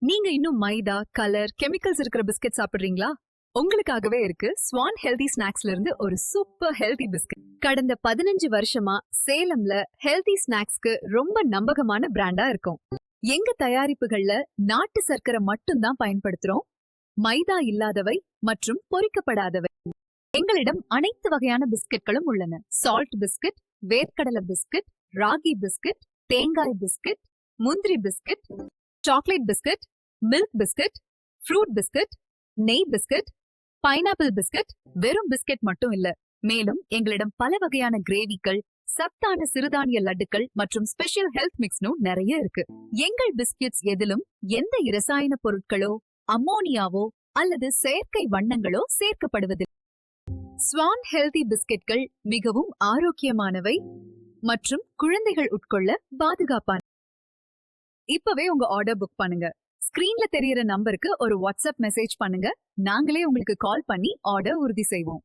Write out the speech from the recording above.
நீங்க இன்னும் மைதா, colour, chemicals இருக்கிற பிஸ்கட் சாப்பிடுறீங்களா? உங்களுக்காகவே இருக்கு ஸ்வான் ஹெல்தி ஸ்நாக்ஸ்ல இருந்து ஒரு சூப்பர் ஹெல்தி பிஸ்கட். கடந்த 15 வருஷமா சேலம்ல ஹெல்தி ஸ்நாக்ஸ்க்கு ரொம்ப நம்பகமான பிராண்டா இருக்கும். எங்க தயாரிப்புகள்ல நாட்டு சர்க்கரை மட்டும் தான் பயன்படுத்துறோம். மைதா இல்லாதவை மற்றும் பொரிக்கப்படாதவை. எங்களிடம் அனைத்து வகையான பிஸ்கட்களும் உள்ளன. சால்ட் பிஸ்கட், வேர்க்கடலை பிஸ்கட், ராகி பிஸ்கட், தேங்காய் பிஸ்கட், முந்திரி biscuit, chocolate biscuit, milk biscuit, fruit biscuit, நெய் பிஸ்கட், பைனாப்பிள் பிஸ்கட். வெறும் பிஸ்கட் மட்டும் இல்ல, மேலும் எங்களிடம் பல வகையான கிரேவிகள், சத்தான சிறுதானிய லட்டுகள் மற்றும் ஸ்பெஷல் ஹெல்த் மிக்ஸ்னும் நிறைய இருக்கு. எங்கள் பிஸ்கட்ஸ் எதிலும் எந்த இரசாயன பொருட்களோ, அம்மோனியாவோ அல்லது செயற்கை வண்ணங்களோ சேர்க்கப்படுவதில்லை. ஸ்வான் ஹெல்தி பிஸ்கட்கள் மிகவும் ஆரோக்கியமானவை மற்றும் குழந்தைகள் உட்கொள்ள பாதுகாப்பான. இப்பவே உங்க ஆர்டர் புக் பண்ணுங்க. ஸ்கிரீன்ல தெரியற நம்பருக்கு ஒரு வாட்ஸ்அப் மெசேஜ் பண்ணுங்க. நாங்களே உங்களுக்கு கால் பண்ணி ஆர்டர் உறுதி செய்வோம்.